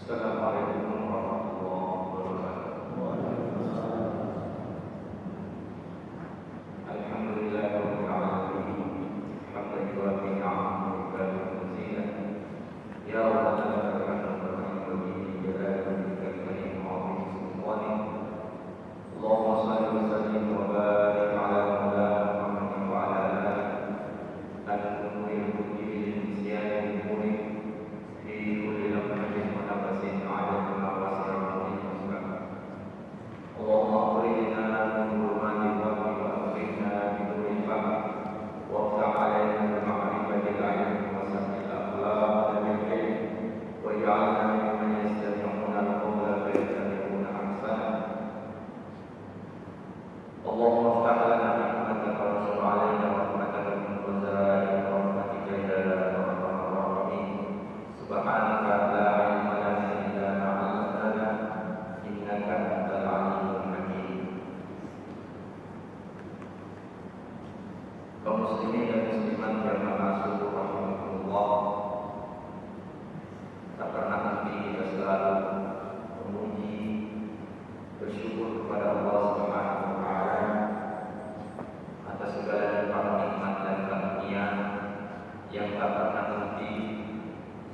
Assalamualaikum warahmatullahi wabarakatuh. Alhamdulillahirabbil alamin. Hamdan yuwafi ni'amahu wa yukafi mazidah. Ya Rabbana lakal hamdu wa bi jalalika al-karim wa bi sultanik. Allahumma shalli wa sallim wa barik ala maulana Muhammadin wa ala alihi al-umuri al-mujibin bisyari al-umuri fi kulli lamhatin wa nafasin adad ma wasi'a ilmuka. Allahumma akhrijna min dhulumati al-wahmi wa akhrijna min nuril fahmi وافتح علينا بمعرفة العلم وسمع الأخلاق بالعلم واجعلنا ممن يستمعون القول فيتبعون أحسنه. اللهم افتح لنا بحكمتك وانشر علينا رحمتك من خزائن رحمتك يا أرحم الراحمين. سبحانك لا علم لنا إلا ما علمتنا إنك أنت العليم الحكيم. Kaum muslimin dan muslimat yang mengasuh rahimahullah, tak pernah nanti kita selalu memuji, bersyukur kepada Allah Subhanahu wa taala atas segala nikmat dan karunia yang tak pernah nanti.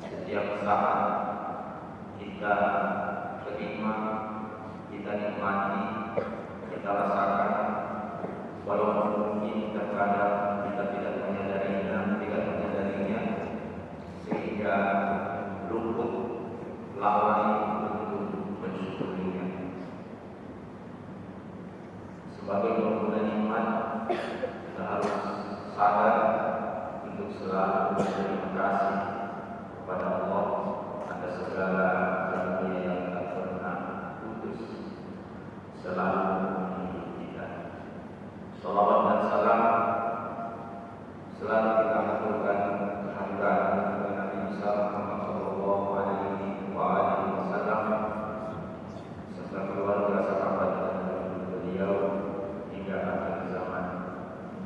Setiap saat kita terima, kita nikmati, kita rasakan, walaupun mungkin terkadang kita tidak menyadarinya, sehingga luput lalai untuk mensyukurinya. Sebagai pengguna nikmat, kita harus sadar untuk selalu berterima kasih kepada Allah atas segala karunia yang tak pernah putus, selalu menghibur kita. Salawat dan salam selalu kita haturkan kehadiran Nabi Muhammad sallallahu alaihi wasallam serta keluarga sahabat dan beliau hingga akhir zaman,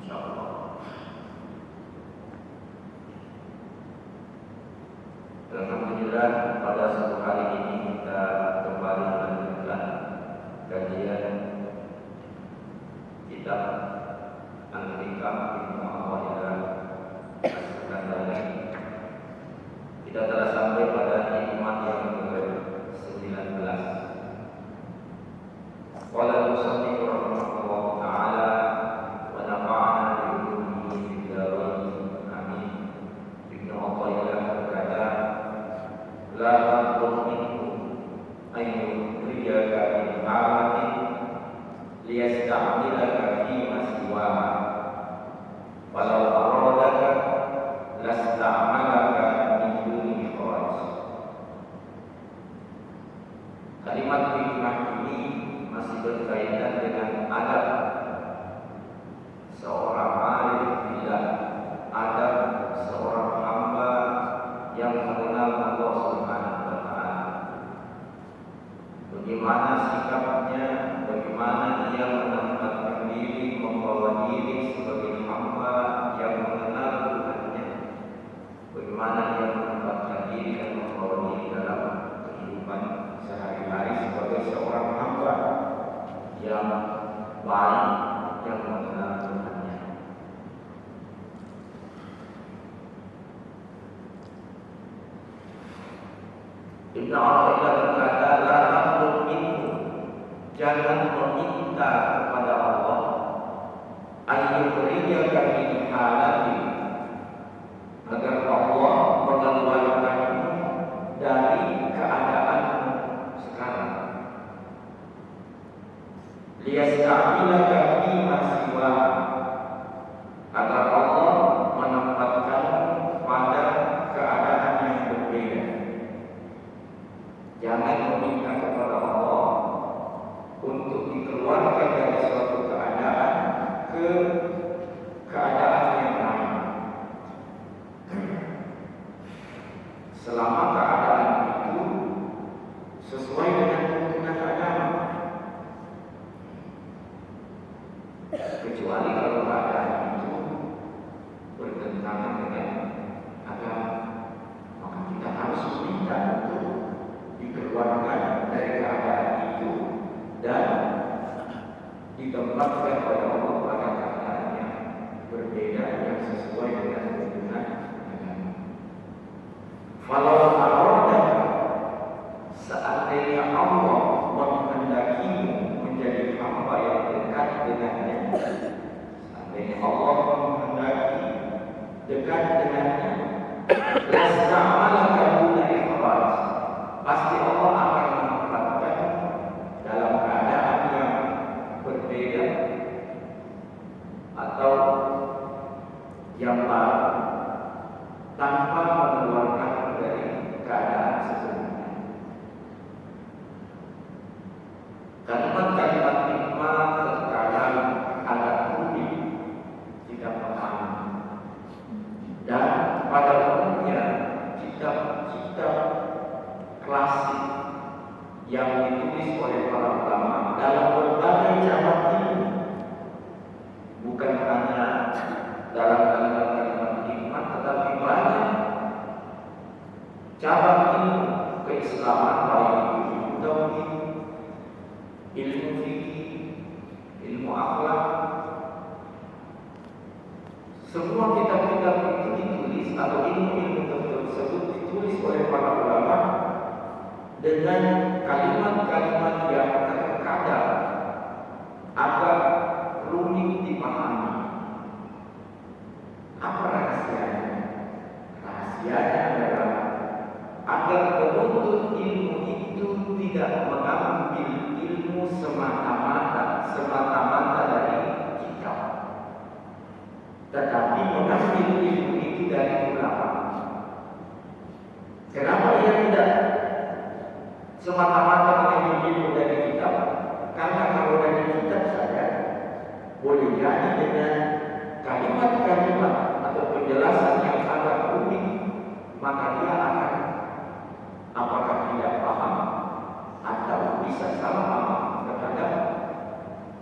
insyaallah. Alhamdulillah, pada satu hari ini kita kembali melanjutkan kajian kitab Al-Hikam Ibnu Athaillah As-Sakandari. Kita telah sampai pada hikmah yang ke-19. Qala al-musannif rahimahullah ta'ala wa nafa'ana bi ulumihi fid dharain amin. Ibnu Athaillah berkata, la taqul minhu ay yukhriyaka min halatin liyasta'milaka fi ma siwaha walau aradaka lasta'malaka min duni kharaj. Kalimat hikmah ini masih berkaitan dengan adab seorang alim billah, adab seorang hamba yang mengenal Allah Subhanahu wa taala. Bagaimana sikapnya, bagaimana dia menempatkan diri, membawa diri sebagai hamba yang mengenal Tuhannya, bagaimana dia menempatkan diri dan membawa diri dalam kehidupan sehari-hari sebagai seorang hamba yang baik, yang mengenal Tuhannya. Ibnu Athaillah berkata, la taqul minhu, jangan meminta kepada Allah ayyukhrijaka min halatin, agar Allah mengeluarkanmu dari keadaan sekarang. Liyasta'milaka fi ma siwaha, agar Allah menempatkanmu pada keadaan yang berbeda. Jangan meminta kepada Allah untuk dikeluarkan dari suatu keadaan ke keadaan yang lain, selama keadaan itu sesuai dengan tuntunan agama, kecuali kalau keadaan itu bertentangan dengan agama, maka kita harus meminta untuk dikeluarkan dilimpahkan oleh Allah pada keadaan yang berbeda yang sesuai dengan kebutuhan agama. Falau arada, seandainya Allah menghendakimu menjadi hamba yang dekat dengannya, seandainya Allah menghendaki dekat dengannya, lasta'malaka duna ikhraj, pasti Allah akan menempatkan dalam keadaan yang berbeda atau yang baru tanpa mengeluarkan dari keadaan sebelumnya. Kalimat-kalimat hikmah terkadang agak rumit jika paham, dan pada umumnya kitab-kitab klasik yang ditulis oleh para ulama dalam berbagai cabang ilmu, bukan hanya dalam kalimat-kalimat hikmah, tetapi banyak cabang ilmu keislaman, baik itu ilmu tauhid, ilmu fikih, ilmu akhlak. Semua kitab-kitab itu ditulis atau ilmu-ilmu tersebut ditulis oleh para ulama dengan kalimat-kalimat yang terkadang agak rumit dipahami. Apa rahasianya? Rahasianya adalah agar penuntut ilmu itu tidak mengambil ilmu semata-mata dari kitab, tetapi mengambil ilmu itu dari ulama. Kenapa ia tidak semata-mata mengambil ilmu dari kitab? Karena kalau dari kitab saja boleh jadi dengan kalimat-kalimat atau penjelasan yang agak rumit, maka dia akan apakah tidak paham atau bisa salah paham terhadap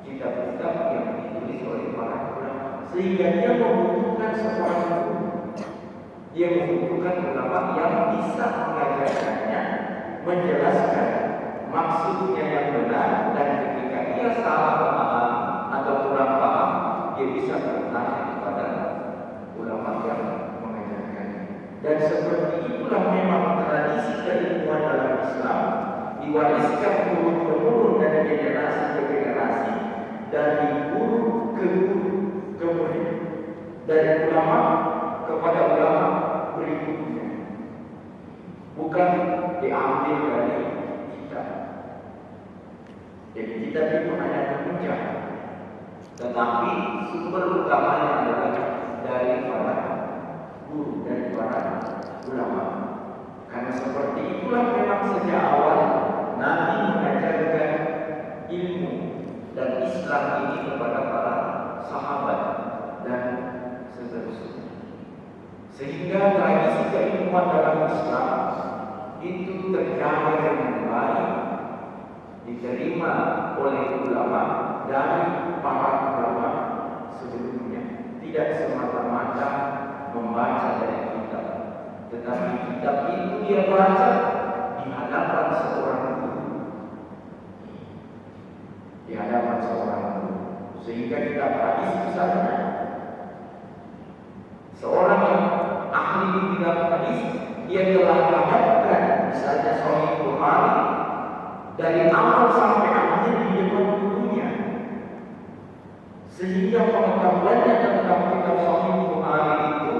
kitab-kitab yang ditulis oleh para ulama, sehingga dia membutuhkan seorang guru, dia membutuhkan ulama yang bisa mengajarkannya, menjelaskan maksudnya yang benar, dan ketika dia salah paham atau kurang paham, dia bisa bertanya kepada ulama yang mengajarkannya. Dan seperti itulah memang tradisi keilmuan dalam Islam, diwariskan turun-temurun dari generasi ke generasi, dari guru ke guru, kemudian dari ulama kepada ulama berikutnya, bukan diambil dari kitab. Jadi kitab itu hanya penunjang, tetapi sumber utamanya adalah dari para guru, dari para ulama. Karena seperti itulah memang sejak awal Nabi mengajarkan ilmu dan Islam ini kepada para sahabat dan seterusnya, sehingga tradisi keilmuan dalam Islam itu terjaga dengan baik, diterima oleh ulama dari para ulama sebelumnya, tidak semata-mata membaca dari kitab, tetapi kitab itu dia baca di hadapan seorang guru, di hadapan seorang guru. Sehingga kitab hadis misalnya, seorang yang ahli di bidang hadis, dia telah menghadapkan misalnya Sahih Bukhari dari awal sampai akhir di depan gurunya, sehingga pengetahuannya tentang kitab Sahih Bukhari itu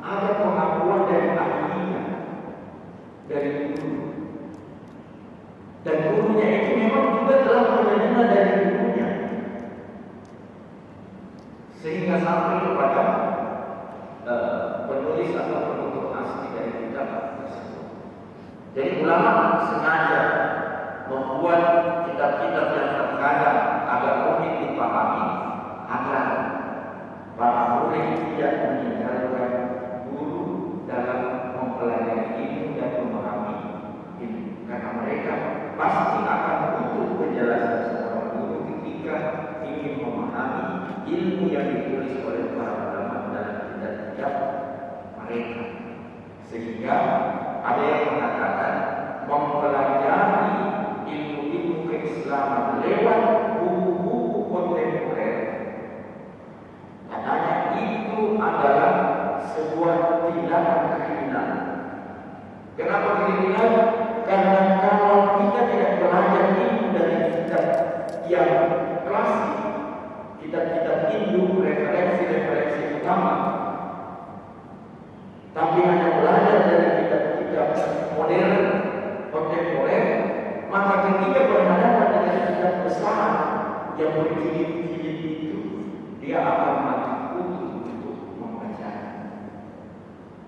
ada pengakuan dari ahlinya, dari guru, dan gurunya itu memang juga telah menerima dari gurunya, sehingga sampai kepada penulis atau penutur asli dari kitab tersebut. Jadi ulama sengaja membuat kitab-kitab yang terkadang agak rumit dipahami agar para murid tidak meninggalkan guru dalam mempelajari ilmu dan memahami ilmu, karena mereka pasti akan butuh penjelasan seorang guru ketika ingin memahami ilmu yang ditulis oleh para ulama dalam kitab-kitab mereka. Sehingga ada yang mengatakan mempelajari ilmu-ilmu keislaman lewat buku-buku kontemporer dibilang karena kalau kita tidak belajar ilmu dari kitab yang klasik, kitab-kitab Hindu, referensi-referensi utama, tapi hanya belajar dari kitab-kitab modern, kontemporer, maka ketika berhadapan dengan kitab besar yang berjilid-jilid itu, dia akan mati kutu untuk membaca.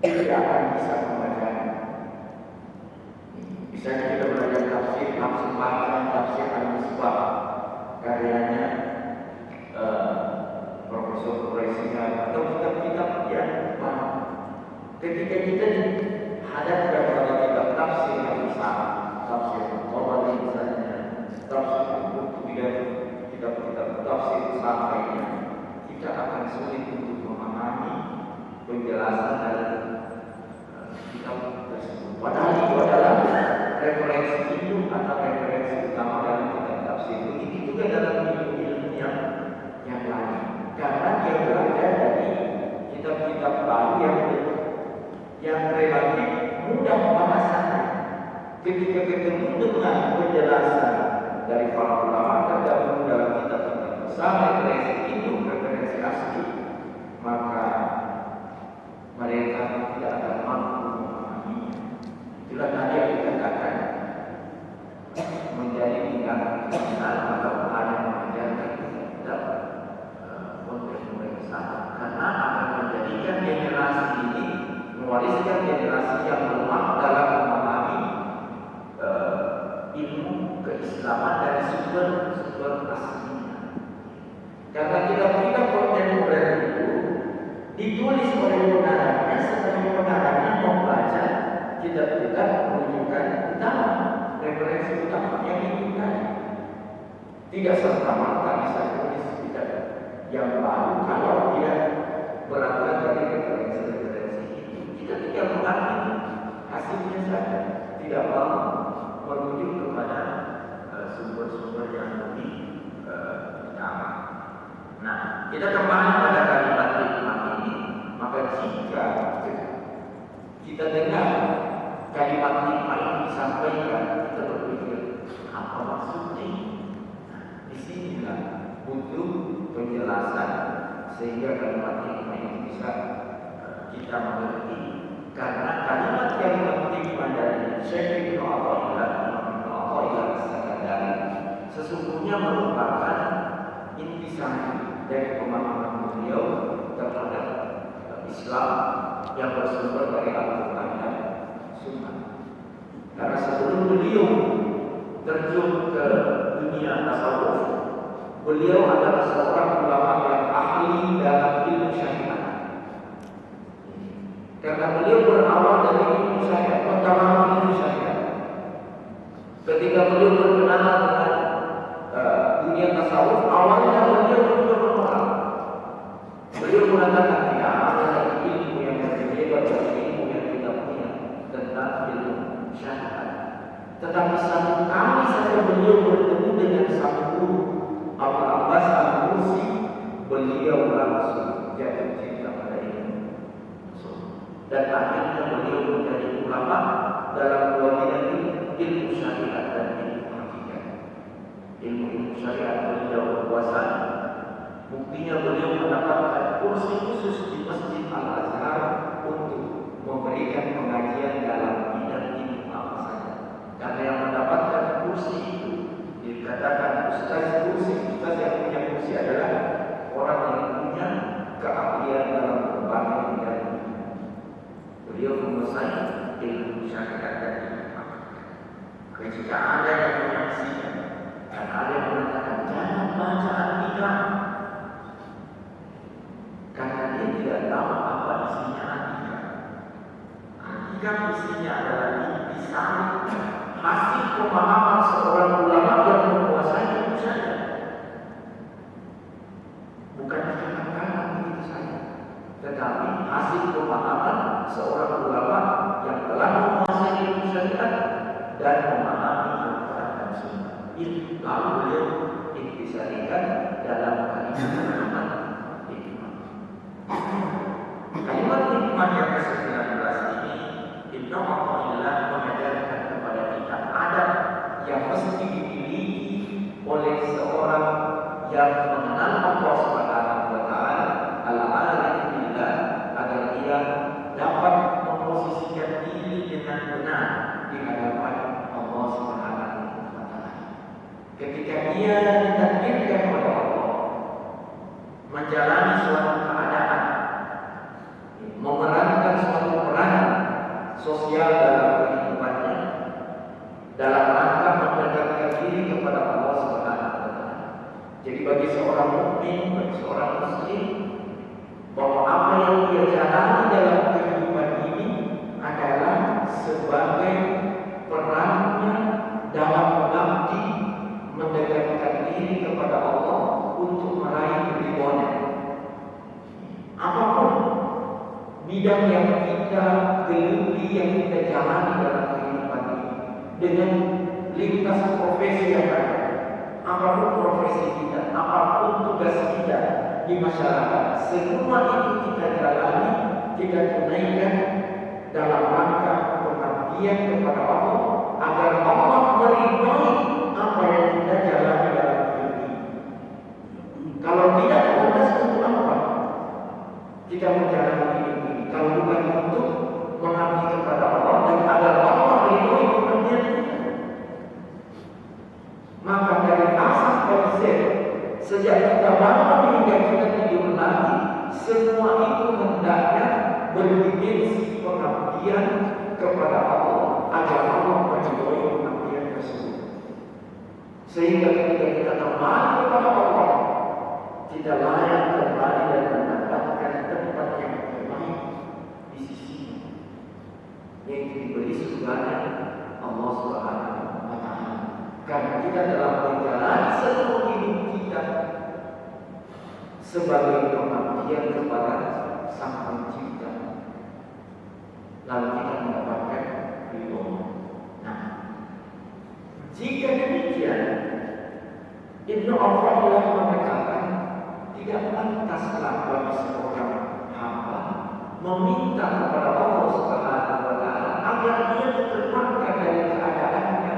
Dia akan bisa membaca. Misalnya kita belajar tafsir Nafsu Makan, tafsir Al-Misbah, karyanya Profesor Quraisy atau kitab-kitab yang baru. Ketika kita dihadapkan pada kitab tafsir yang besar, tafsir Tabari misalnya, tafsir Al-Qurtubi dan kitab-kitab tafsir besar lainnya, kita akan sulit untuk memahami penjelasan dari kitab tersebut. Padahal itu adalah referensi hidup atau referensi utama dalam kitab tafsir. Begitu juga dalam ilmu-ilmu yang lain. Karena dia belajar dari kitab-kitab baru yang relatif mudah bahasanya. Ketika ketemu dengan penjelasan dari para ulama tergabung dalam kitab-kitab besar, referensi hidup, referensi asli, maka mereka tidak akan mampu memahaminya. Itulah tadi yang dikatakan menjadi tindakan kriminal atau ada mengajarkan kitab kontemporer besar, karena akan menjadikan generasi ini mewariskan generasi yang lemah dalam memahami ilmu keislaman dari sumber aslinya. Karena kitab-kitab kontemporer itu ditulis oleh pengarangnya setelah pengarangnya membaca kitab-kitab rujukan utama, referensi utama yang diinginkan. Tidak serta-merta bisa tulis kitab yang baru kalau dia berangkat dari referensi-referensi itu. Kita tidak mengambil hasilnya saja, tidak mau merujuk kepada sumber-sumber yang lebih utama. Nah, kita kembali pada kalimat hikmah ini. Maka jika kita dengar kalimat hikmah yang disampaikan, kita berpikir apa maksudnya? Nah, disinilah butuh penjelasan sehingga kalimat hikmah ini bisa kita mengerti. Karena kalimat-kalimat hikmah dari Syekh Ibnu Athaillah As-Sakandari sesungguhnya merupakan intisari dari pemahaman beliau terhadap Islam yang bersumber dari Al-Quran dan Sunnah. Karena sebelum beliau terjun ke dunia tasawuf, beliau adalah seorang ulama yang ahli dalam ilmu syariat. Karena beliau berawal dari ilmu syariat, pertama ilmu syariat. Ketika beliau berkenalan dengan dunia tasawuf, awalnya beliau juga menolak. Beliau mengatakan tidak ada ilmu yang berbeda dari ilmu yang kita punya tentang ilmu syariat. Tetapi satu kali saja beliau bertemu dengan sang guru Abu Abbas Al-Mursi, beliau langsung jatuh cinta pada ilmu. Dan akhirnya beliau menjadi ulama dalam dua bidang ilmu syariat dan ilmu hakikat. Ilmu syariat beliau berkuasai. Buktinya beliau mendapatkan kursi khusus di Masjid Al-Azhar untuk memberikan pengajian dalam bidang ilmu apa saja. Karena yang mendapatkan kursi itu dikatakan ustaz yang punya kursi adalah orang yang punya keahlian dalam berbagai bidang. Beliau menguasai ilmu syariat dan ilmu hakikat. Ketika ada yang menyaksikan dan ada yang mengatakan jangan baca Al-Quran, karena dia tidak tahu apa isinya Al-Quran. Al-Quran isinya adalah intisari hasil pemahaman seorang ulama yang menguasai ilmu syariat. Bukan kata-kata begitu saja, tetapi hasil pemahaman seorang ulama yang telah menguasai ilmu syariat dan memahami Al-Quran dan Sunnah. Itu lalu beliau intisarikan dalam kalimat hikmah. Kalimat hikmah yang ke-19 ini Ibnu Athaillah mengajarkan dia ditakdirkan oleh Allah menjalani suatu keadaan, memerankan suatu peran sosial dalam kehidupannya, dalam rangka mendekatkan diri kepada Allah Subhanahu wa Ta'ala. Jadi bagi seorang mukmin, bagi seorang muslim, bahwa apa yang dia jalani dalam kehidupan ini adalah sebagai perannya dalam mengabdi, mendekatkan diri kepada Allah untuk meraih ridhonya. Apapun bidang yang kita geluti, yang kita jalani dalam kehidupan ini, dengan lintas profesi yang ada, apapun profesi kita, apapun tugas kita di masyarakat, semua itu kita jalani, kita tunaikan dalam rangka pengabdian kepada Allah, agar Allah meridhai apa yang kita jalani dalam hidup ini. Kalau tidak, lantas untuk apa kita menjalani hidup ini? Kalau bukan untuk mengabdi kepada Allah dan agar Allah meridhai pengabdian kita. Maka dari asas konsep sejak kita bangun hingga kita tidur lagi, semua itu hendaknya berdimensi pengabdian kepada Allah agar Allah meridhai pengabdian tersebut. Sehingga ketika kita kembali kepada Allah, kita layak kembali dan mendapatkan tempat yang terbaik di sisi-Nya, yaitu diberi surganya Allah Subhanahu wa Ta'ala. Karena kita dalam menjalani seluruh hidup kita sebagai pengabdian kepada Sang Pencipta, lalu kita mendapatkan ridho. Nah, jika demikian, Ibnu Athaillah mengatakan tidak pantaslah bagi seorang hamba meminta kepada Allah Subhanahu wa Ta'ala agar dia diterbangkan dari keadaannya,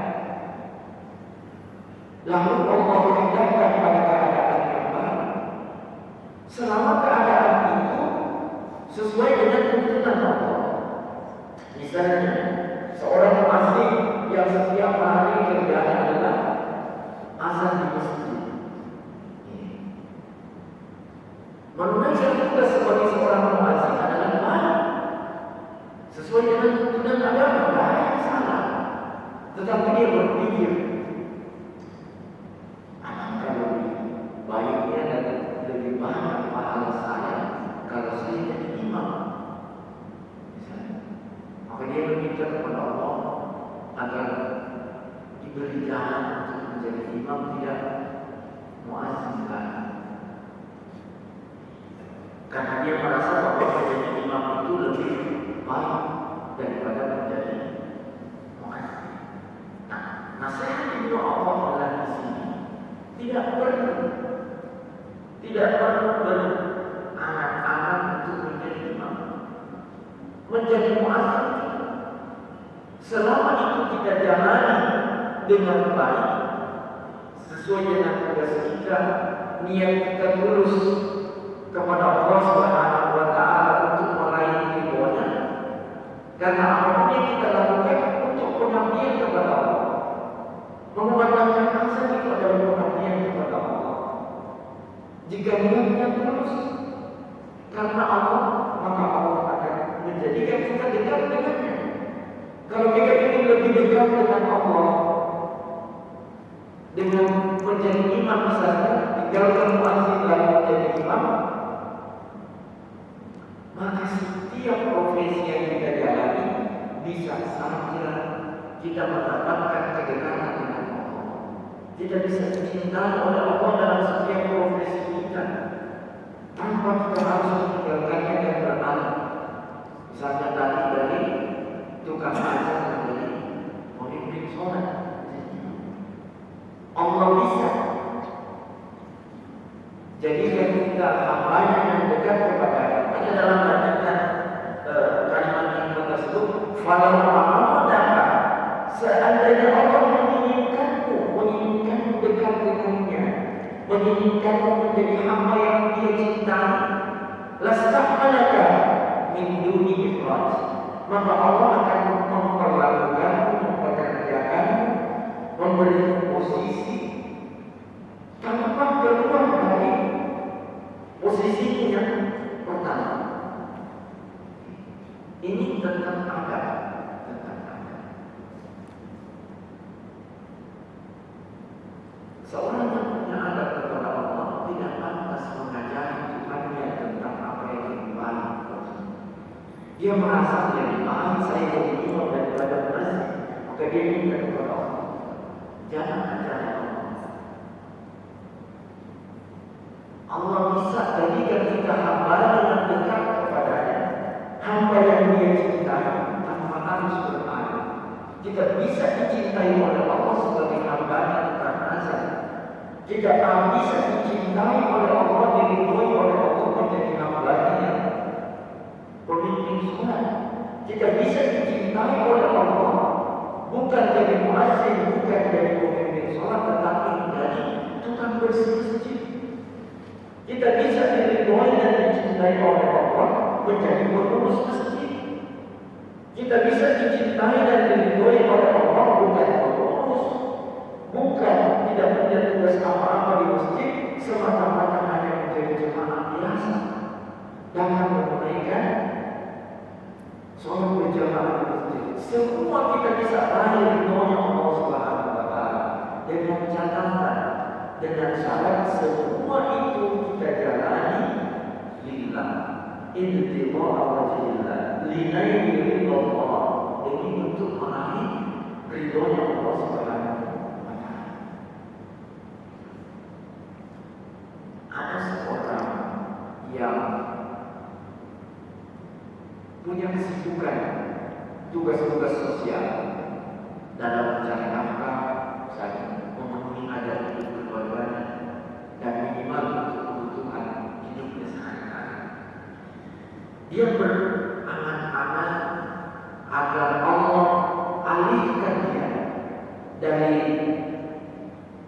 lalu Allah pindahkan pada keadaan yang baru, selama keadaan itu sesuai dengan tuntunan Allah. Misalnya, seorang muadzin yang setiap hari kerjanya adalah azan di masjid, menunaikan tugas sebagai seorang muadzin adalah baik, sesuai dengan tuntunan agama, tidak ada yang salah. Tetapi dia berpikir, alangkah lebih baiknya dan lebih banyak pahala saya kalau saya jadi imam. Misalnya, maka dia meminta kepada Allah agar diberi jalan untuk menjadi imam, tidak muadzin lagi. Karena dia merasa bahwa menjadi imam itu lebih baik daripada menjadi muadzin. Nah, nasihat Ibnu Athaillah di sini tidak perlu berangan-angan untuk menjadi imam, menjadi muadzin. Selama itu kita jalani dengan baik, sesuai dengan tugas kita, niat kita tulus kepada Allah Subhanahu wa Ta'ala untuk meraih ridhonya. Karena apapun yang kita lakukan untuk pengabdian kepada Allah, mengumandangkan azan itu adalah pengabdian kepada Allah. Jika niatnya tulus karena Allah, maka Allah akan menjadikan kita dekat dengannya. Kalau kita ingin lebih dekat dengan Allah dengan menjadi imam, misalnya tinggalkan muadzin lalu menjadi imam, maka setiap profesi yang kita jalani bisa saja kita mendapatkan kedekatan dengan Allah. Kita bisa dicintai oleh Allah dalam setiap profesi kita tanpa kita harus meninggalkannya dan beralih. Misalnya tadi dari tukang azan menjadi pemimpin sholat, Allah bisa jadikan kita hambanya yang dekat kepada-Nya. Hanya dalam bacaan kalimat hikmah tersebut, falau aradaka, seandainya Allah menginginkanmu dekat dengannya, menginginkanmu menjadi hamba yang Dia cintai, lastahmalaka min duni ikhraj, maka Allah akan memperlakukanmu, mempekerjakanmu, memberi posisi Seorang yang punya adab kepada Allah tidak pantas mengajari Tuhannya tentang apa yang lebih baik. Dia merasa dia lebih baik, saya jadi imam daripada masjid, maka dia minta kepada Allah. Jangan ajari Allah. Allah bisa jadikan kita hamba yang dekat kepadanya, hamba yang dia cintai tanpa harus berada. Kita bisa dicintai oleh Allah sebagai hamba karena azab. Kita bisa dicintai oleh Allah, diridhoi oleh Allah menjadi hamba-Nya pemimpin sunat. Kita bisa dicintai oleh Allah bukan jadi muazzin, bukan jadi pemimpin sholat, tetapi menjadi tukang bersih masjid. Kita bisa diridhoi dan dicintai oleh Allah menjadi pengurus masjid. Kita bisa dicintai dan diridhoi oleh Allah bukan pengurus, bukan tidak punya tugas apa-apa di masjid, semata-mata hanya menjadi jemaah biasa dalam menunaikan sholat berjamaah di masjid. Semua kita bisa raih ridhonya Allah Subhanahu wa Ta'ala dengan catatan, dengan syarat semua itu kita jalani lillah, intiba wajhillah, linaili ridha, demi untuk meraih ridhonya Allah Subhanahu wa Ta'ala. Ada seorang yang punya kesibukan tugas-tugas sosial dalam mencari nafkah, memenuhi adat hidup keluarganya, dan minimal untuk kebutuhan hidupnya sehari-hari. Dia berangan-angan agar Allah alihkan dia dari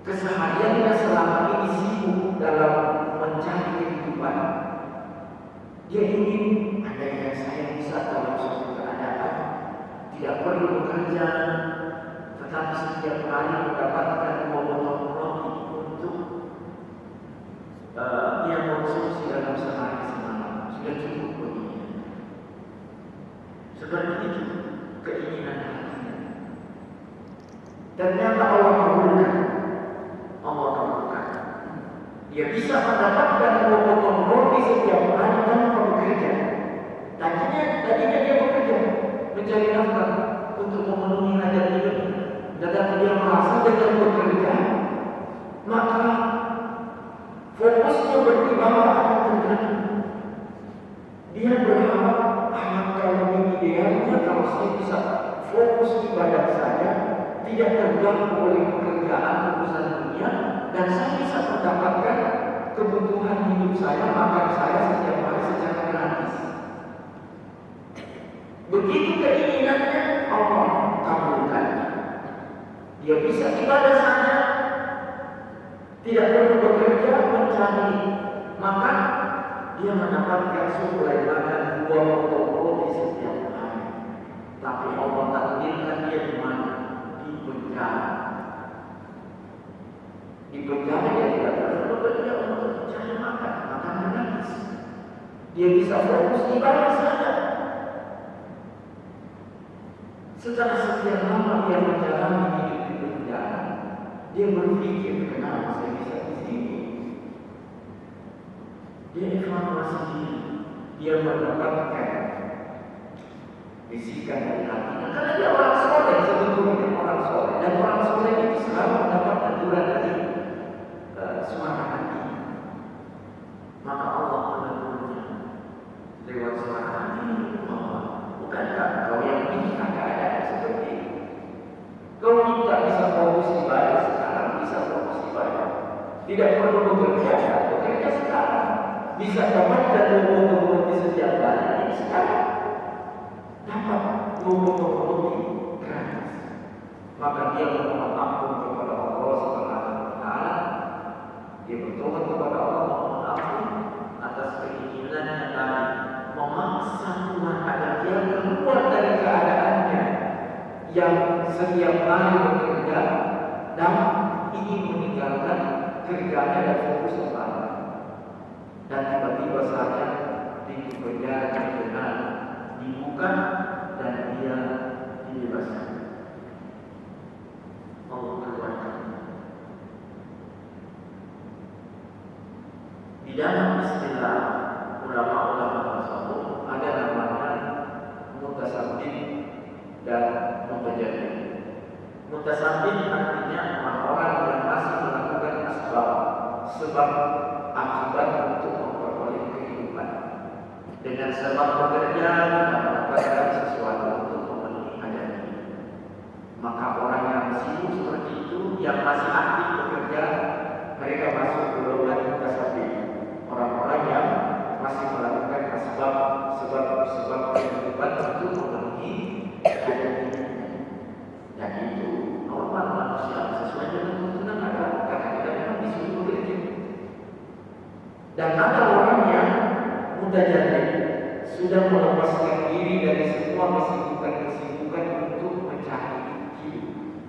kesehariannya selama ini sibuk dalam mencari kehidupan. Dia ingin andainya saya bisa dalam suatu keadaan tidak perlu bekerja, tetapi setiap hari mendapatkan 2 potong roti untuk yang konsumsi dalam sehari semalam, sudah cukup baginya. Seperti itu keinginan hatinya. Ternyata Allah kabulkan. Allah kabulkan. Dia bisa mendapatkan 2 potong roti setiap hari tanpa bekerja. Tadinya dia bekerja mencari nafkah untuk memenuhi hajat hidupnya. Tetapi dia merasa dengan bekerja maka fokusnya beribadah akan terganggu. Dia berharap kalau lebih idealnya kalau saya bisa fokus ibadah saja, tidak terganggu oleh pekerjaan urusan dunia, dan saya bisa mendapatkan kebutuhan hidup saya, makan saya setiap hari secara gratis. Begitu keinginannya, Allah kabulkan. Dia bisa ibadah saja, tidak perlu bekerja mencari makan, dia mendapatkan suplai makan 2 potong roti setiap hari. Tapi Allah takdirkan dia di mana? Di penjara. Di penjara dia tidak perlu bekerja untuk mencari makan gratis. Dia bisa fokus ibadah saja. Setelah sekian lama dia menjalani hidup di penjara, dia berpikir, kenapa saya bisa di sini? Dia evaluasi diri, dia mendapatkan bisikan dari hatinya. Karena dia orang soleh, sebetulnya orang soleh, dan orang soleh itu selalu mendapat teguran dari suara hati. Maka Allah menegurnya lewat suara hati. Bukankah kau yang minta keadaan seperti itu? Kau minta bisa fokus ibadah sekarang, bisa fokus ibadah. Tidak perlu bekerja, bekerja sekarang. Bisa dapatkan 2 potong roti setiap hari sekarang. Dapat 2 potong roti gratis. Maka dia memohon ampun kepada Allah Subhanahu wa Ta'ala. Dia bertobat kepada Allah, memohon ampun atas keinginannya tadi, memaksa Tuhan agar dia keluar dari keadaannya yang setiap hari bekerja dan ingin meninggalkan kerjanya dan fokus kepada. Dan tiba-tiba saja pintu penjara benar dibuka dan dia dibebaskan. Allah keluarkan. Di dalam istilah ulama-ulama tasawuf ada namanya mutasabbih dan mutajadid. Mutasabbih artinya orang-orang yang masih melakukan sebab akibat untuk memperoleh kehidupan. Dengan sebab bekerja kita mendapatkan sesuatu untuk memenuhi hajat. Maka orang yang sibuk seperti itu, yang masih aktif bekerja, mereka masuk golongan mutasabbih. Orang-orang yang masih melakukan sebab kehidupan untuk memenuhi hajat hidupnya. Dan itu normal manusia sesuai dengan tuntunan agama, karena kita memang disuruh bekerja. Dan ada orang yang mutajadid, sudah melepaskan diri dari semua kesibukan untuk mencari hidup.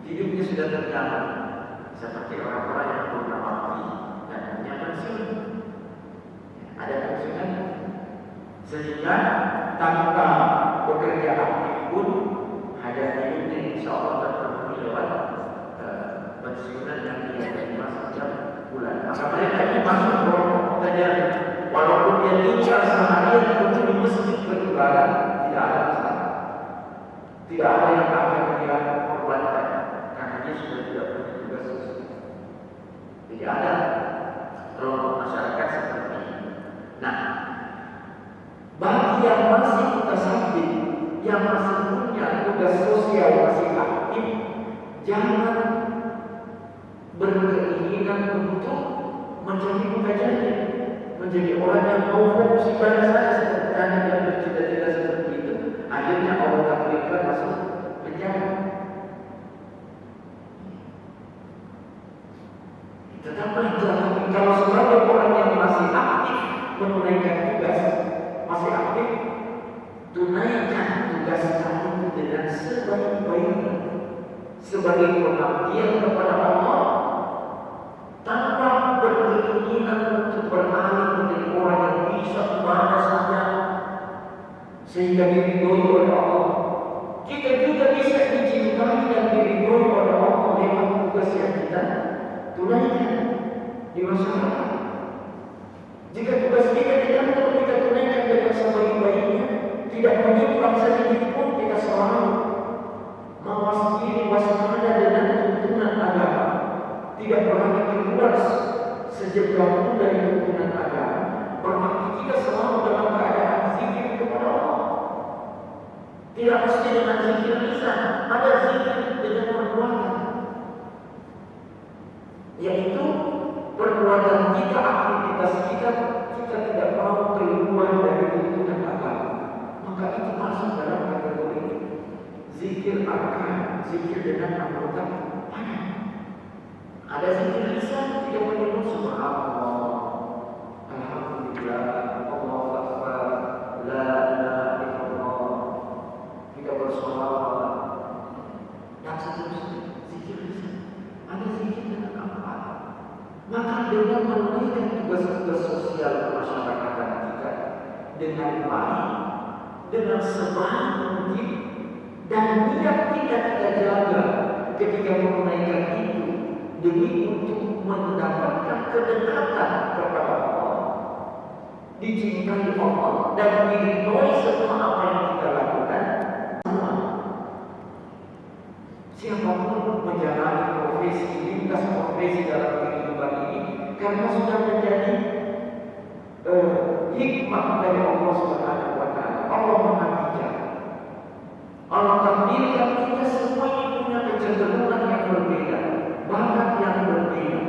Hidupnya sudah terjamin, seperti orang-orang yang pernah mati dan punya pensiun. Ada pensiunan, sehingga tanpa bekerja aktif pun hajat hidupnya insya Allah terpenuhi lewat pensiunan yang dia terima setiap bulan. Maka mereka ini masuk kelompok mutajadid. Walaupun dia tinggal seharian untuk di masjid beribadah, tidak ada masalah. Tidak ada yang akan dia korbankan, karena dia sudah tidak punya tugas sosial. Tidak ada kelompok masyarakat seperti ini. Nah, bagi yang masih mutasabbih, yang masih punya tugas sosial, masih aktif, jangan berkeinginan untuk menjadi mutajadid, menjadi orang yang mau fokus ibadah saja seperti tadi yang bercita-cita seperti itu. Akhirnya Allah takdirkan masuk penjara. Tetaplah jangan, kalau sebagai orang yang masih aktif menunaikan tugas, masih aktif, tunaikan tugas kamu dengan sebaik-baiknya, sebagai pengabdian kepada Allah, tanpa berkeinginan untuk beralih menjadi orang yang bisa kemana saja sehingga diridhoi oleh Allah. Kita juga bisa dicintai dan diridhoi oleh Allah lewat tugas yang kita tunaikan di masyarakat. Jika tugas kita di kantor kita tunaikan dengan sebaik-baiknya, tidak menyimpang sedikit pun, kita selalu mawas diri waspada dengan tuntunan agama, tidak berani keluar sejauh pun dari tuntunan agama. Berarti kita selalu dalam keadaan zikir kepada Allah. Tidak mesti dengan zikir lisan, ada zikir dengan perbuatan, yaitu perbuatan kita, aktivitas kita tidak mau keluar dari tuntunan agama. Maka itu masuk dalam kategori zikir arkan, zikir dengan anggota badan. Ada zikir lisan, tidak menyebut subhanallah, alhamdulillah, Allahu akbar, la ilaha illallah, kita bersolawat dan seterusnya. Zikir lisan. Ada zikir dengan apa? Maka dengan menunaikan tugas-tugas sosial kemasyarakatan kita dengan baik, dengan sebaik mungkin, dan niat kita jaga ketika menunaikan itu demi untuk mendapatkan kedekatan kepada Allah, dicintai Allah, dan diridhoi semua apa yang kita lakukan. Semua siapapun menjalani profesi, lintas profesi dalam kehidupan ini, karena sudah menjadi hikmah dari Allah Subhanahu wa Ta'ala. Allah Maha Bijak. Allah takdirkan kita semuanya punya kecenderungan yang berbeda, bakat yang berbeda.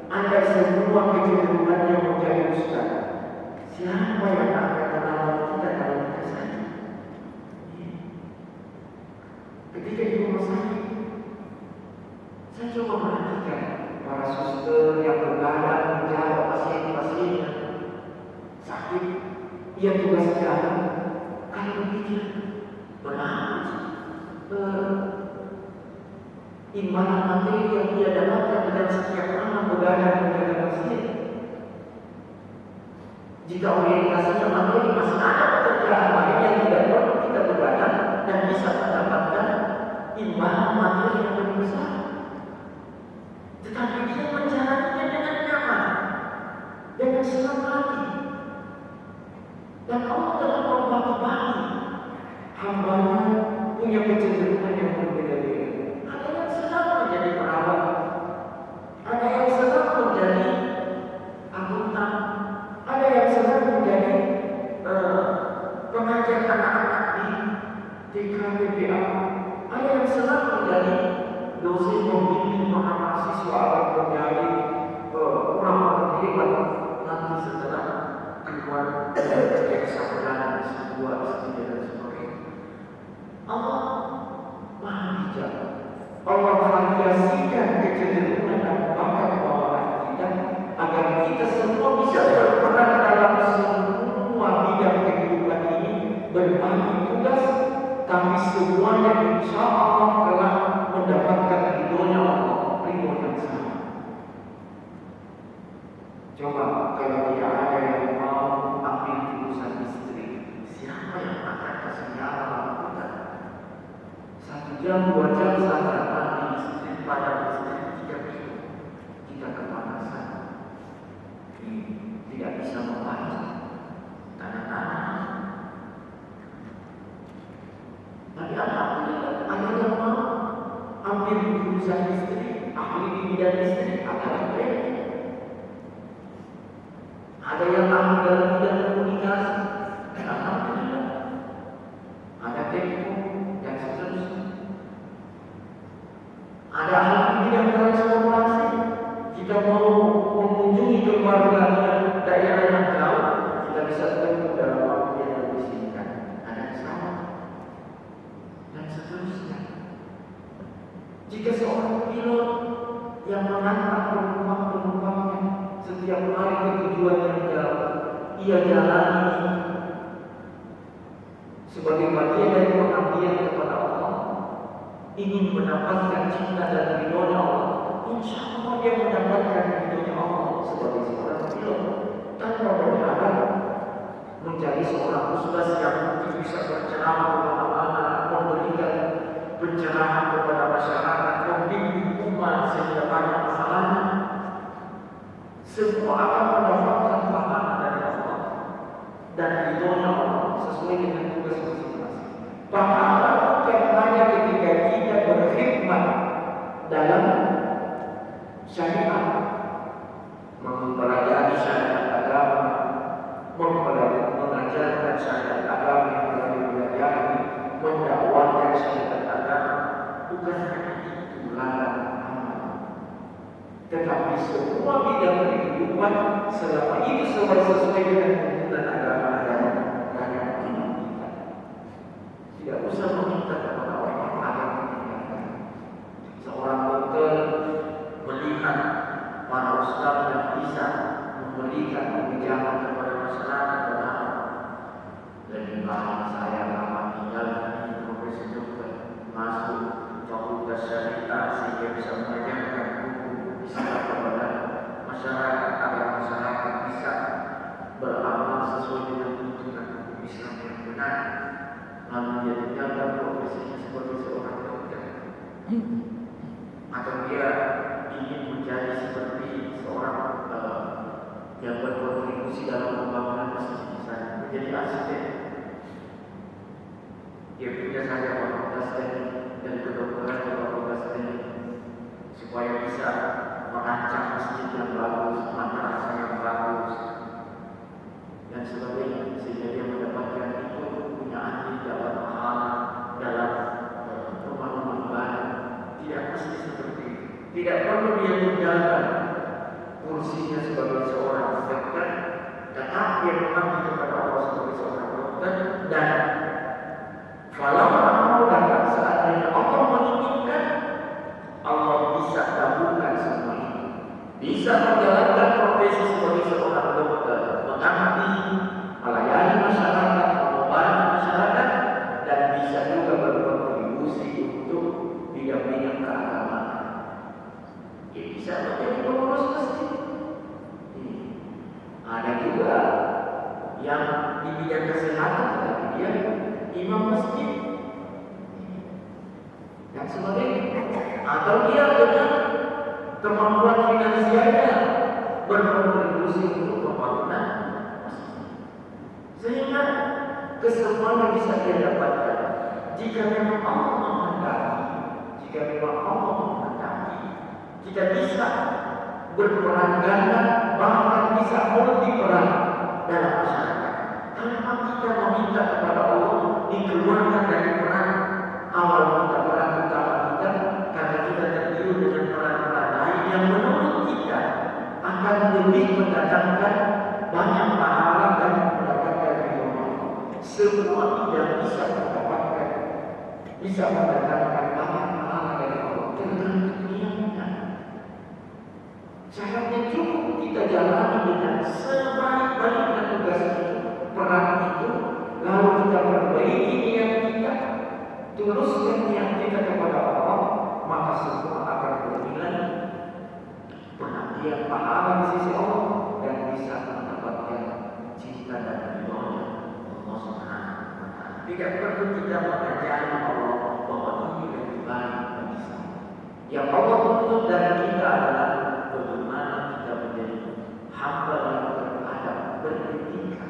Anda semua kecenderungannya menjadi ustaz. Siapa yang akan merawat kita kalau kita sakit? Ketika di rumah sakit, saya coba perhatikan para suster yang bergadang menjaga pasien-pasiennya sakit. Ia tugas jaga. Kalau berpikir, benar imbalan materi yang dia dapatkan dengan setiap malam begadang menjaga pasien. Jika orientasinya materi, masih ada pekerjaan lain yang tidak perlu kita begadang dan bisa mendapatkan imbalan materi yang lebih besar. Tetapi dia menjalaninya dengan nyaman, dengan senang hati. Dan Allah telah membagi-bagi hamba-Nya punya kecenderungan yang berbeda-beda. Ada yang senang menjadi perawat, ada yang senang menjadi akuntan, ada yang senang menjadi pengajar anak-anak di TK TPA, ada yang senang menjadi dosen membimbing para mahasiswa agar menjadi orang-orang hebat nanti setelah keluar eksamen sebuah studi dan sebagainya. Allah Maha Bijak. Allah variasikan kecenderungan dan bakat bawaan kita agar kita semua bisa berperan dalam semua bidang kehidupan ini, berbagi tugas, tapi semuanya insya Allah telah mendapatkan ridhonya Allah, ridho yang sama. Coba kalau tidak ada yang mau ambil jurusan istri, siapa yang akan kasih nyawa kita? 1 jam, 2 jam saja ambil istri pada istri 3 kilo, kita kepanasan, tidak bisa membaca tanda-tanda. Tapi alhamdulillah ada yang mau ambil jurusan istri, ahli di bidang istri, ada yang baik. Ada yang ahli dalam bidang komunikasi, alhamdulillah. Ada tempo dan seterusnya. Ada ahli bidang transportasi, kita mau mengunjungi keluarga daerah yang jauh, kita bisa ketemu dalam waktu yang lebih singkat. Ada sama dan seterusnya. Jika seorang pilot yang mengantar penumpang-penumpangnya setiap hari ke tujuan yang jauh, ia jalani sebagai bagian dari pengabdian kepada Allah, ingin mendapatkan cinta dan ridhonya Allah. Insya Allah dia mendapatkan ridhonya Allah sebagai seorang pilot tanpa berharap menjadi seorang ustaz yang bisa berceramah kemana-mana, memberikan pencerahan kepada masyarakat, membimbing umat sehingga banyak pahalanya. Semua akan mendapatkan pahala dari Allah dan ridhonya Allah sesuai dengan tugas masing-masing. Pahala bukan hanya ketika kita berkhidmat dalam syariat, mempelajari syariat agama, mengajarkan syariat agama yang telah dipelajari, mendakwahkan syariat agama, bukan hanya itu ladang amal, tetapi semua bidang kehidupan selama itu sesuai dengan tuntunan agama dan iman kita. Tidak usah meminta kepada orang lain. Seorang dokter melihat para ustaz yang bisa memberikan kebijakan kepada masyarakat, lebih baik saya lama tinggal di profesi dokter, masuk fakultas syariah sehingga bisa mengajarkan hukum Islam kepada masyarakat agar masyarakat bisa beramal sesuai dengan tuntunan hukum Islam yang benar. Lalu dia tinggalkan profesinya sebagai seorang dokter, atau dia ingin menjadi seperti seorang yang berkontribusi dalam pembangunan masjid misalnya, menjadi arsitek. Dia punya saja fakultas dan kedokteran di fakultas teknik supaya bisa merancang masjid yang bagus, madrasah yang bagus dan sebagainya, sehingga dia mendapatkan itu punya andil dalam pahala dalam rumah-rumah ibadah. Tidak mesti seperti itu. Tidak perlu dia tinggalkan kursinya sebagai seorang dokter, tetap dia mengabdi kepada Allah sebagai seorang dokter. Dan kalau Allah datang seandainya Allah menginginkan, Allah bisa gabungkan semua ini, bisa menjalankan profesi sebagai seorang dokter, mengabdi, melayani masyarakat, mengobati masyarakat, dan bisa juga berkontribusi untuk bidang-bidang keagamaan. Dia bisa menjadi pengurus masjid. Ada juga yang di bidang kesehatan, tetapi dia imam masjid dan sebagainya. Atau dia dengan kemampuan finansialnya berkontribusi berkontribusi untuk pembangunan sehingga kesemuanya bisa dia dapatkan. Jika memang Allah menghendaki, kita bisa berperan ganda, bahkan bisa multiperan dalam masyarakat. Kenapa kita meminta kepada Allah dikeluarkan dari peran awal kita, peran utama kita, karena kita tergiur dengan peran-peran lain yang menurut kita akan lebih mendatangkan banyak pahala dan mendapatkan ridho. Semua tidak bisa mendapatkan, bisa mendatangkan banyak pahala dari Allah, tergantung niatnya. Syaratnya cukup kita jalani dengan sebaik-baiknya tugas itu, peran itu, lalu kita perbaiki niat kita, tuluskan niat kita kepada Allah, maka semua akan bernilai penantian pahala di sisi Allah dan bisa mendapatkan cinta dan ridho Allah Subhanahu wa Ta'ala. Tidak perlu kita mengajari Allah bahwa ini lebih baik bagi saya. Yang Allah tuntut dari kita adalah bagaimana kita menjadi hamba yang beradab, beretika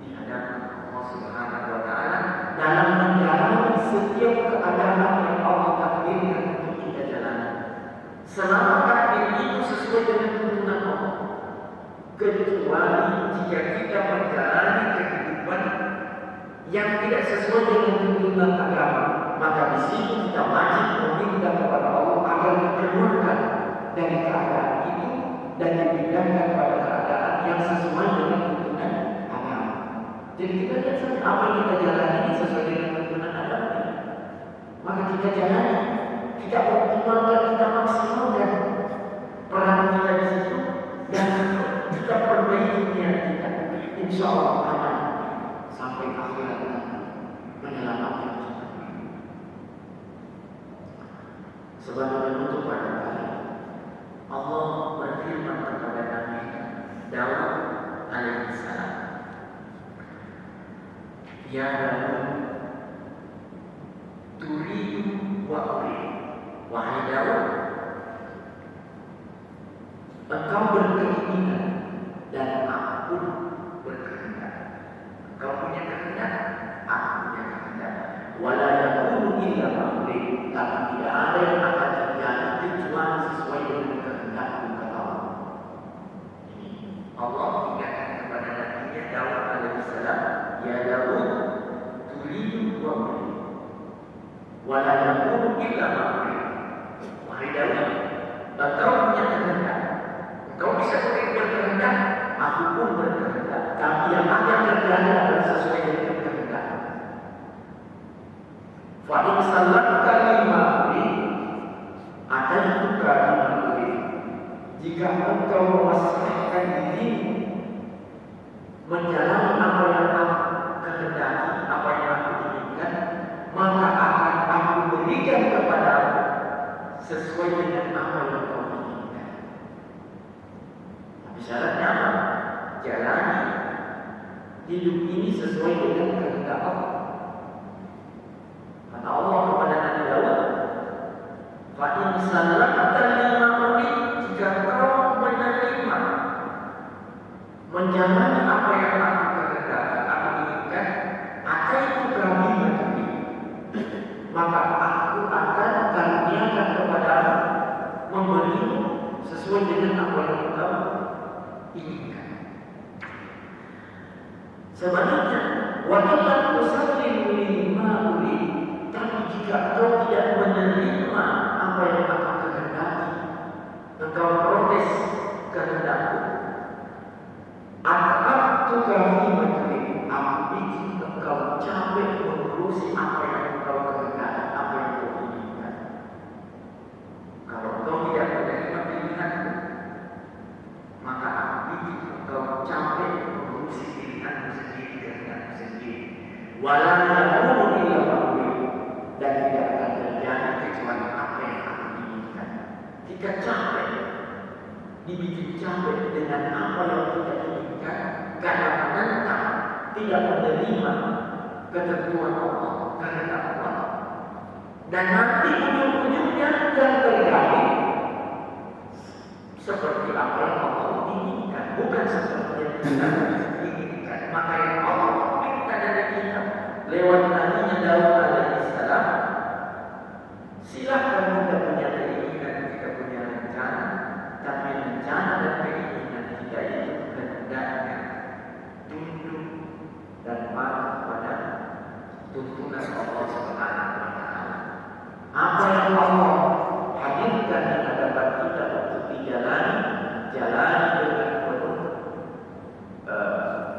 di hadapan Allah Subhanahu wa Ta'ala dalam menjalani setiap keadaan yang Allah takdirkan untuk kita jalani. Selama takdir itu sesuai dengan tuntunan Allah, kecuali jika kita menjalani kehidupan yang tidak sesuai dengan tuntunan agama, maka di situ kita wajib meminta kepada Allah agar dikeluarkan dari keadaan itu dan dipindahkan pada keadaan yang sesuai dengan tuntunan agama. Jadi kita lihat saja apa yang kita jalani ini sesuai dengan tuntunan agama, maka kita jalani, kita optimalkan, kita maksimalkan peran kita di situ dan kita perbaiki niat kita. Insya Allah aman sampai akhirat menyelamatkan kita. Sebagai penutup pada kali Allah berfirman kepada Nabi Daud alaihissalam, Ya Daud, turidu wa uridu. Wahai Daud, engkau berkeinginan dan aku pun berkehendak. Engkau punya kehendak, aku punya kehendak. Wala yakunu illa ma uridu. Tapi tidak ada yang akan terjadi kecuali sesuai dengan kehendakku, kata Allah. Allah ingatkan kepada Nabi Daud alaihissalam, Ya Daud, turidu wa uridu. Wala yakunu illa ma uridu. Wahai Daud, engkau punya kehendak, engkau bisa berkehendak, aku pun berkehendak. Tapi yang akan terjadi adalah sesuai dengan kehendak. Fa in sallamta lima uridu ataytuka bima uridu. Jika engkau memasrahkan dirimu menjalani apa yang aku kehendaki, apa yang aku inginkan, maka akan aku berikan kepadamu sesuai dengan apa yang kau inginkan. Tapi syaratnya apa? Jalani hidup ini sesuai dengan kehendak Allah. Kata Allah kepada Nabi Daud, Fa in sallamta lima uridu, jika kau menerima menjalani apa yang aku kehendaki, aku inginkan, ataitu bima uridu, maka aku akan karuniakan kepadamu, memberimu sesuai dengan apa yang kau inginkan. Sebaliknya, wa illam tusallimu lima uridu, tapi jika kau tidak menerima apa yang aku kehendaki, engkau protes kehendakku, ata'abtuka bima uridu, aku bikin engkau capek mengurusi apa yang engkau kehendaki, apa yang kau inginkan. Kalau engkau tidak menerima pilihanku, maka aku bikin engkau capek mengurusi pilihanmu sendiri, kehendakmu sendiri. Wala yakunu illa ma uridu, dan tidak akan terjadi kecuali apa yang aku inginkan. Kita capek, dibikin capek dengan apa yang kita inginkan karena menentang, tidak menerima ketentuan Allah, kehendak Allah. Dan nanti ujung-ujungnya yang terjadi seperti apa yang Allah inginkan, bukan seperti yang kita inginkan. Maka yang Allah minta dari kita lewat Nabi Daud alaihissalam, silahkan kita punya keinginan, kita punya rencana, tapi rencana dan keinginan kita itu hendaknya tunduk dan patuh pada tuntunan Allah Subhanahu wa Ta'ala. Apa yang Allah hadirkan di hadapan kita untuk dijalani, jalani dengan penuh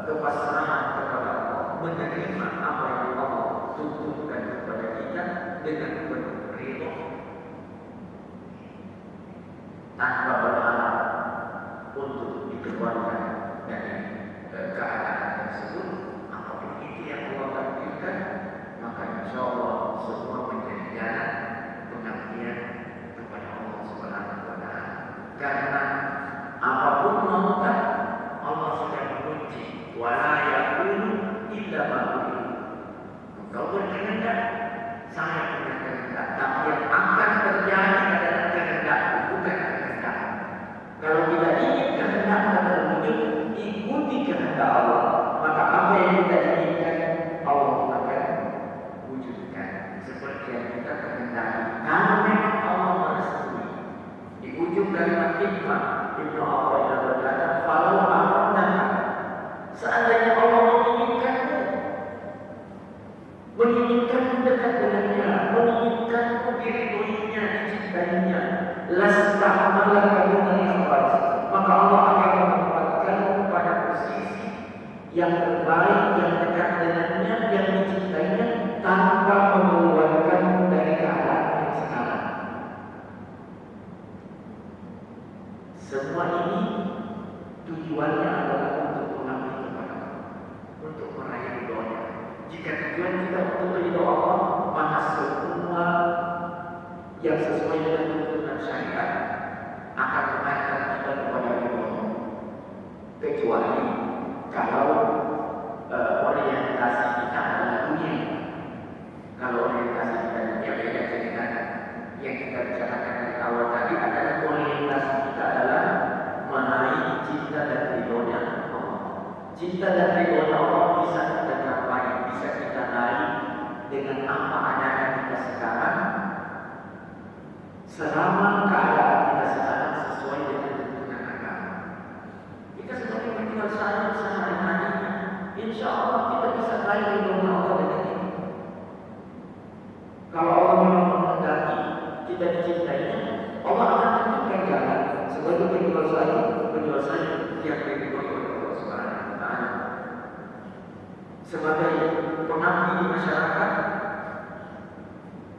kepasrahan kepada Allah, menerima apa yang Allah tuntunkan kepada kita dengan penuh ridho, tanpa berharap untuk dikeluarkan dari keadaan tersebut. Apabila itu yang Allah takdirkan, maka insya Allah semua menjadi jalan pengabdian kepada Allah Subhanahu wa Ta'ala. Karena apapun maukan Allah sudah mengunci, wala yaqulu illa ma yuridu. Engkau berkehendak, saya punya kehendak, tapi yang akan terjadi adalah kehendak, bukan kehendak. Kalau kita ingin kehendak terwujud, ikuti kehendak Allah, maka apa yang kita inginkan Allah akan wujudkan seperti yang kita kehendaki. Kalau memang Allah merestui, di ujung dari hikmah Ibnu Athaillah berkata, "Falau aradna," seandainya Allah menginginkanmu dekat dengannya, menginginkanmu diridhoinya, dicintainya, lastahmalaka dunal ikhlas, maka Allah akan menempatkanmu pada posisi yang terbaik, yang dekat dengannya, yang dicintainya, tanpa mengeluarkanmu dari keadaan yang sekarang. Semua ini tujuannya adalah untuk mengabdi kepada Allah, untuk meraih ridhonya. Jika tujuan kita untuk ridho Allah, maka semua yang sesuai dengan tuntunan syariat akan mengantar kita kepada ridho. Kecuali kalau orientasi kita adalah dunia. Kalau orientasi kita dunia, beda cerita. Yang kita bicarakan dari awal tadi adalah orientasi kita adalah meraih cinta dan ridhonya Allah. Cinta dan ridhonya Allah bisa kita capai, bisa kita raih dengan apa adanya kita sekarang, selama keadaan kita sekarang sesuai dengan tuntunan agama. Kita sebagai penjual sayur sehari-hari, insya Allah kita bisa raih ridhonya Allah dengan ini. Kalau Allah memang menghendaki kita dicintainya, Allah akan tentukan jalan sebagai penjual sayur yang diridhoi oleh Allah Subhanahu wa Ta'ala. Sebagai pengabdi di masyarakat,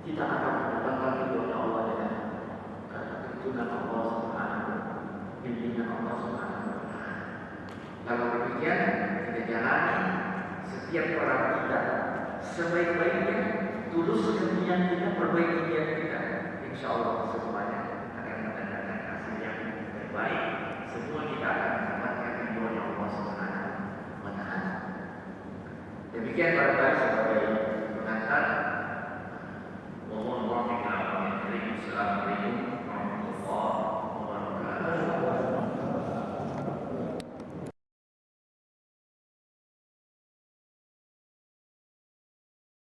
kita akan mendapatkan ridhonya Allah dengan tuntunan Allah Subhanahu wa Ta'ala, bimbingan Allah Subhanahu wa Ta'ala. Kalau demikian, kita jalani setiap orang kita sebaik-baiknya, tuluskan niat kita, perbaiki niat kita, insya Allah semuanya akan mendatangkan hasil yang terbaik. Semua kita akan mendapatkan ridhonya Allah Subhanahu wa Ta'ala. Demikian para